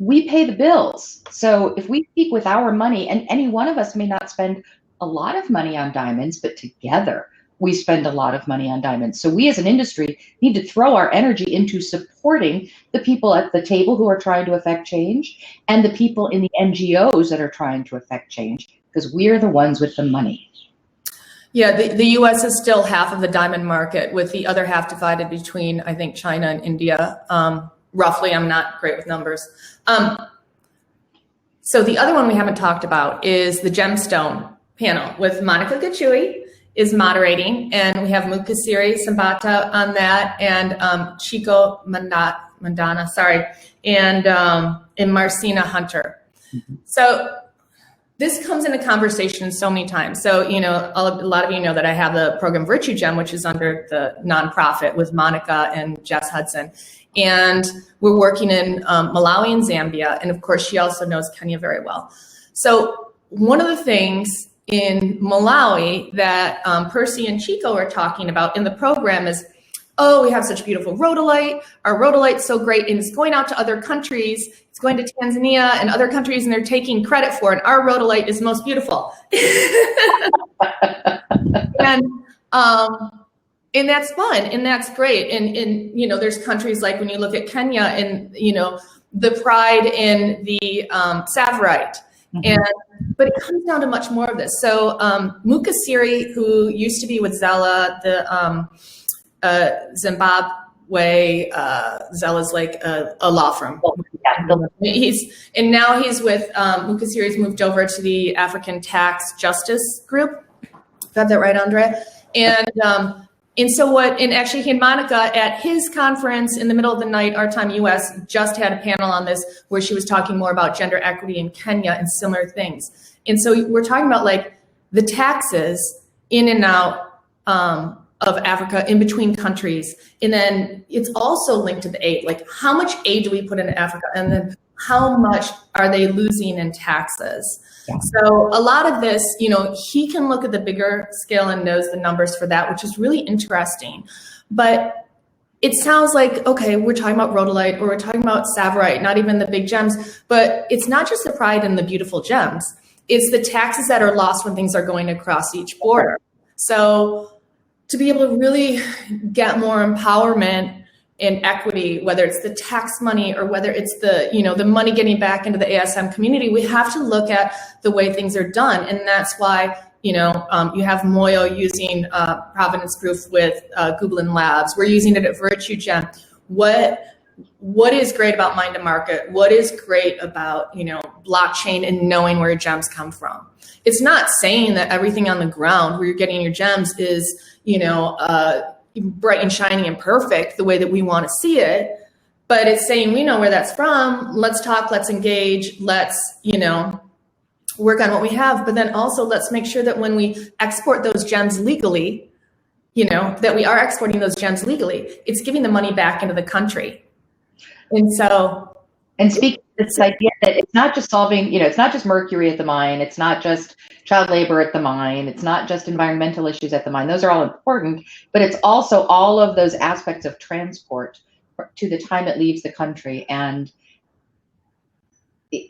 S1: We pay the bills. So if we speak with our money, and any one of us may not spend a lot of money on diamonds, but together we spend a lot of money on diamonds. So we as an industry need to throw our energy into supporting the people at the table who are trying to affect change and the people in the NGOs that are trying to affect change, because we're the ones with the money.
S2: Yeah, the U.S. is still half of the diamond market, with the other half divided between, I think, China and India. Roughly, I'm not great with numbers. So the other one we haven't talked about is the gemstone panel with Monica Gachui is moderating, and we have Mukasiri Sambata on that, and Chico Mandana, and Marcina Hunter. Mm-hmm. So this comes into conversation so many times. So, a lot of you know that I have the program Virtue Gem, which is under the nonprofit with Monica and Jess Hudson. And we're working in Malawi and Zambia. And of course, she also knows Kenya very well. So one of the things in Malawi that Percy and Chico are talking about in the program is, oh, we have such beautiful rhodolite. Our rhodolite's so great, and it's going out to other countries. It's going to Tanzania and other countries, and they're taking credit for it. And our rhodolite is most beautiful. And that's fun, and that's great. And there's countries like, when you look at Kenya, and the pride in the Savarite. Mm-hmm. But it comes down to much more of this. So Mukasiri, who used to be with Zella, the Zimbabwe, Zella's like a law firm. Now he's with Mukasiri's moved over to the African Tax Justice Group. Got that right, Andrea? And so actually he and Monica at his conference in the middle of the night, our time US, just had a panel on this where she was talking more about gender equity in Kenya and similar things. And so we're talking about like the taxes in and out of Africa, in between countries. And then it's also linked to the aid, like how much aid do we put into Africa? And then how much are they losing in taxes? Yeah. So a lot of this, he can look at the bigger scale and knows the numbers for that, which is really interesting. But it sounds like, okay, we're talking about rhodolite, or we're talking about Savarite, not even the big gems, but it's not just the pride in the beautiful gems. It's the taxes that are lost when things are going across each border. So to be able to really get more empowerment and equity, whether it's the tax money or whether it's the, the money getting back into the ASM community, we have to look at the way things are done. And that's why, you have Moyo using provenance proof with Googlen Labs. We're using it at Virtue Gem. What is great about Mind to Market? What is great about, blockchain and knowing where gems come from? It's not saying that everything on the ground where you're getting your gems is, bright and shiny and perfect the way that we want to see it. But it's saying we know where that's from. Let's talk, let's engage, let's, work on what we have. But then also let's make sure that when we export those gems legally, that we are exporting those gems legally, it's giving the money back into the country. And
S1: speaking of this idea that it's not just solving, it's not just mercury at the mine, it's not just child labor at the mine, it's not just environmental issues at the mine. Those are all important, but it's also all of those aspects of transport to the time it leaves the country. And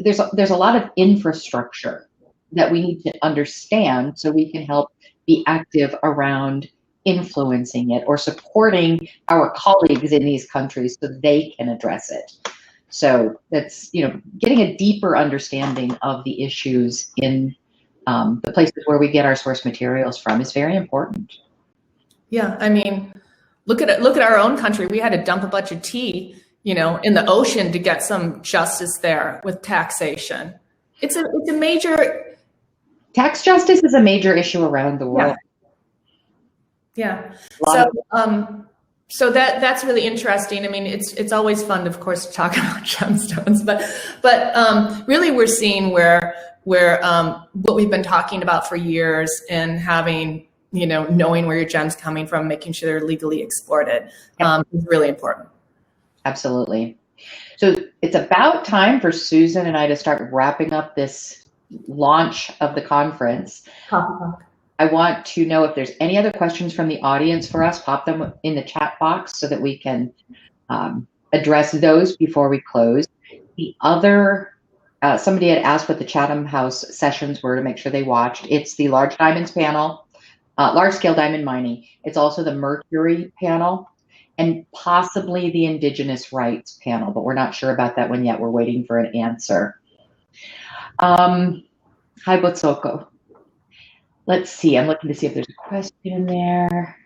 S1: there's a lot of infrastructure that we need to understand so we can help be active around influencing it or supporting our colleagues in these countries so they can address it. So that's, getting a deeper understanding of the issues in the places where we get our source materials from is very important.
S2: Yeah, I mean, look at our own country. We had to dump a bunch of tea, in the ocean to get some justice there with taxation. It's a major
S1: tax justice is a major issue around the world.
S2: Yeah. So that's really interesting. I mean, it's always fun, of course, to talk about gemstones, but really we're seeing where what we've been talking about for years and having, knowing where your gem's coming from, making sure they're legally exported is really important.
S1: Absolutely. So it's about time for Susan and I to start wrapping up this launch of the conference. I want to know if there's any other questions from the audience for us. Pop them in the chat box so that we can address those before we close. The other, somebody had asked what the Chatham House sessions were to make sure they watched. It's the Large Diamonds panel, Large Scale Diamond Mining. It's also the Mercury panel and possibly the Indigenous Rights panel, but we're not sure about that one yet. We're waiting for an answer. Hi, Botsoko. Let's see. I'm looking to see if there's a question in there.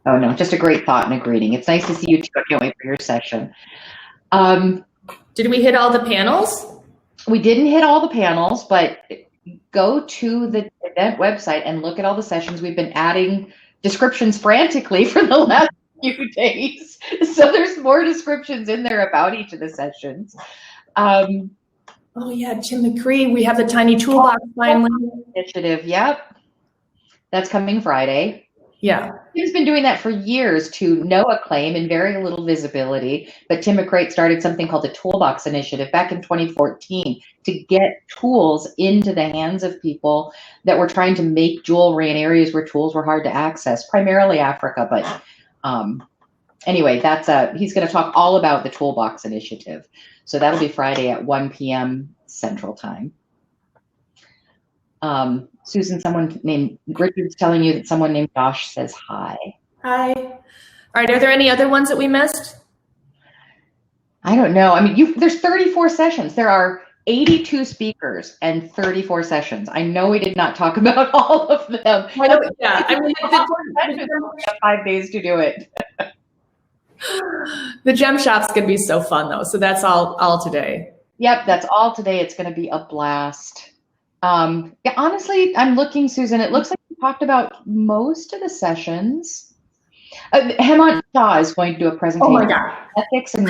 S1: Oh, no, just a great thought and a greeting. It's nice to see you too. I can't wait for your session.
S2: Did we hit all the panels?
S1: We didn't hit all the panels, but go to the event website and look at all the sessions. We've been adding descriptions frantically for the last few days. So there's more descriptions in there about each of the sessions.
S2: Oh yeah, Tim McCree, we have the Tiny Toolbox finally.
S1: Initiative, yep. That's coming Friday.
S2: Yeah.
S1: Tim's been doing that for years to no acclaim and very little visibility. But Tim McCrate started something called the Toolbox Initiative back in 2014 to get tools into the hands of people that were trying to make jewelry in areas where tools were hard to access, primarily Africa. But anyway, he's going to talk all about the Toolbox Initiative. So that'll be Friday at 1 p.m. Central Time. Susan, someone named Richard's telling you that someone named Josh says hi.
S2: Hi. All right. Are there any other ones that we missed?
S1: I don't know. I mean, there's 34 sessions. There are 82 speakers and 34 sessions. I know we did not talk about all of them.
S2: I know, yeah. I mean,
S1: we have 5 days to do it.
S2: The gem shop's going to be so fun, though. So that's all today.
S1: Yep, that's all today. It's going to be a blast. Yeah, honestly, I'm looking, Susan. It looks like we talked about most of the sessions. Hemant Shah is going to do a presentation on ethics and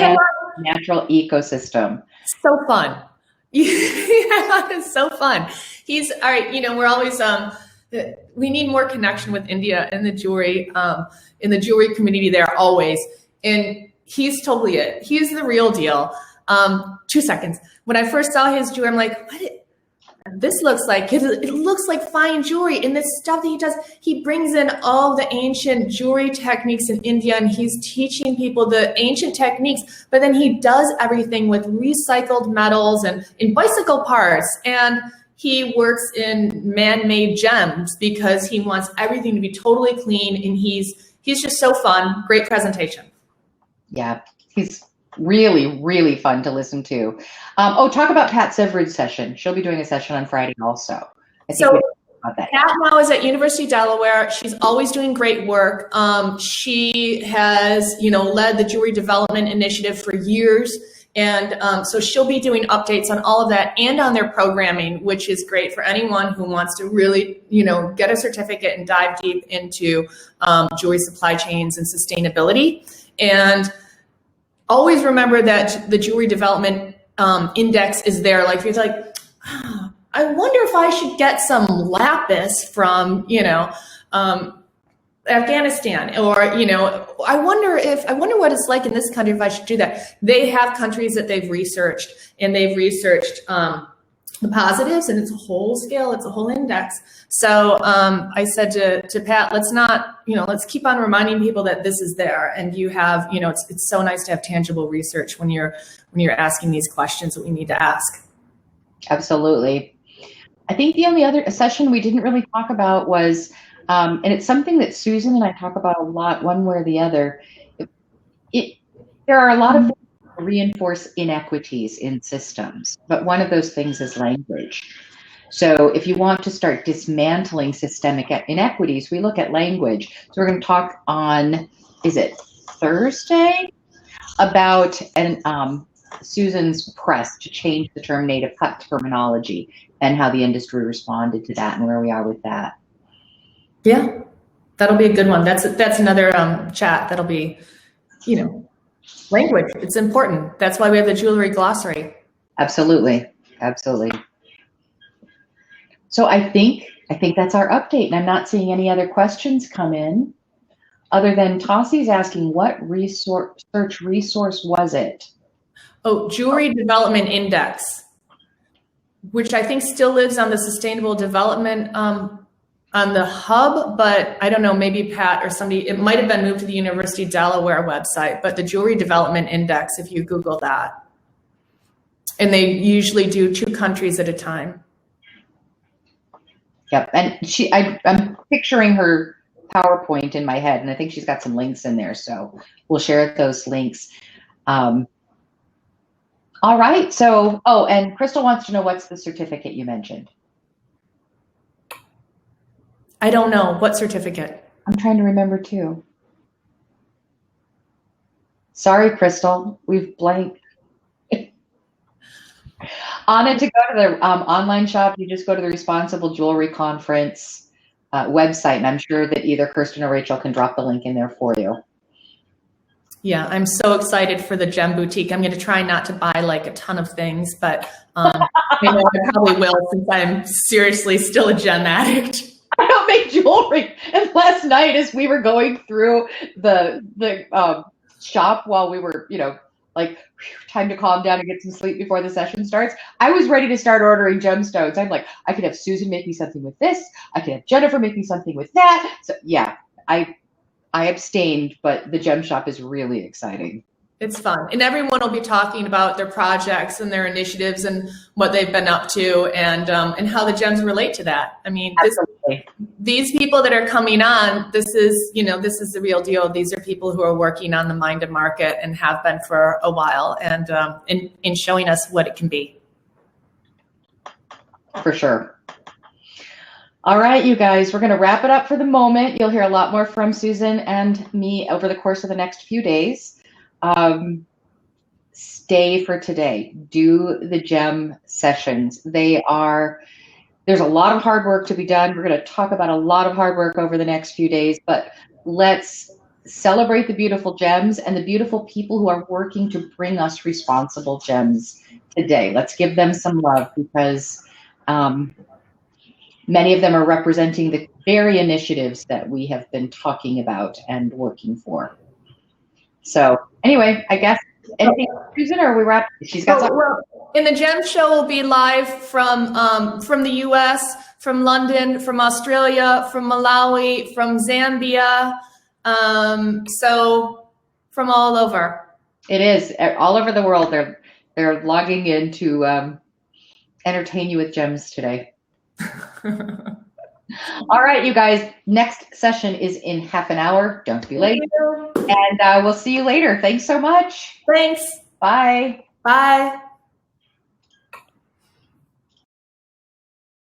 S1: natural ecosystem.
S2: So fun. It's so fun. He's all right. We're always we need more connection with India and the jewelry community there always. And he's totally it. He's the real deal. 2 seconds. When I first saw his jewelry, I'm like, what? this looks like, it looks like fine jewelry. And this stuff that he does, he brings in all the ancient jewelry techniques in India, and he's teaching people the ancient techniques, but then he does everything with recycled metals and in bicycle parts. And he works in man-made gems because he wants everything to be totally clean. And he's just so fun. Great presentation.
S1: Yeah, he's really, really fun to listen to. Talk about Pat Severid's session. She'll be doing a session on Friday also.
S2: So Pat now is at University of Delaware. She's always doing great work. She has, led the Jewelry Development Initiative for years. And so she'll be doing updates on all of that and on their programming, which is great for anyone who wants to really, get a certificate and dive deep into jewelry supply chains and sustainability. And always remember that the Jewelry Development Index is there. Like, if you're like, I wonder if I should get some lapis from, Afghanistan, or, I wonder what it's like in this country if I should do that. They have countries that they've researched, and they've researched the positives, and it's a whole scale, it's a whole index. So I said to Pat, let's keep on reminding people that this is there, and you have, it's so nice to have tangible research when you're asking these questions that we need to ask.
S1: Absolutely. I think the only other session we didn't really talk about was, and it's something that Susan and I talk about a lot, one way or the other. There are a lot of things that reinforce inequities in systems, but one of those things is language. So if you want to start dismantling systemic inequities, we look at language. So we're going to talk on, is it Thursday, about Susan's press to change the term native cut terminology and how the industry responded to that and where we are with that.
S2: Yeah, that'll be a good one. That's another chat. That'll be, language. It's important. That's why we have the jewelry glossary.
S1: Absolutely. Absolutely. So I think that's our update, and I'm not seeing any other questions come in other than Tossie's asking what search resource was it?
S2: Oh, Jewelry Development Index, which I think still lives on the Sustainable Development on the hub, but I don't know, maybe Pat or somebody, it might have been moved to the University of Delaware website, but the Jewelry Development Index, if you Google that. And they usually do 2 countries at a time.
S1: Yep, and I'm picturing her PowerPoint in my head, and I think she's got some links in there, so we'll share those links. All right, so, and Crystal wants to know what's the certificate you mentioned.
S2: I don't know. What certificate?
S1: I'm trying to remember too. Sorry, Crystal, we've blanked. Anna, to go to the online shop, you just go to the Responsible Jewelry Conference website, and I'm sure that either Kirsten or Rachel can drop the link in there for you.
S2: Yeah, I'm so excited for the Gem Boutique. I'm going to try not to buy like a ton of things, but I know I probably will, since I'm seriously still a gem addict.
S1: I don't make jewelry. And last night, as we were going through the shop while we were, time to calm down and get some sleep before the session starts, I was ready to start ordering gemstones. I'm like, I could have Susan make me something with this. I could have Jennifer make me something with that. So yeah, I abstained, but the gem shop is really exciting.
S2: It's fun. And everyone will be talking about their projects and their initiatives and what they've been up to, and how the gems relate to that. I mean, these people that are coming on, this is the real deal. These are people who are working on the mind to market and have been for a while, and in showing us what it can be.
S1: For sure. All right, you guys, we're going to wrap it up for the moment. You'll hear a lot more from Susan and me over the course of the next few days. Stay for today. Do the gem sessions. There's a lot of hard work to be done. We're going to talk about a lot of hard work over the next few days, but let's celebrate the beautiful gems and the beautiful people who are working to bring us responsible gems today. Let's give them some love, because many of them are representing the very initiatives that we have been talking about and working for. So anyway, I guess anything, Susan, or are we wrapped? She's got something.
S2: And the Gem Show will be live from the U.S., from London, from Australia, from Malawi, from Zambia, so from all over.
S1: It is all over the world. They're logging in to entertain you with gems today. All right, you guys. Next session is in half an hour. Don't be late. And we'll see you later. Thanks so much.
S2: Thanks.
S1: Bye.
S2: Bye.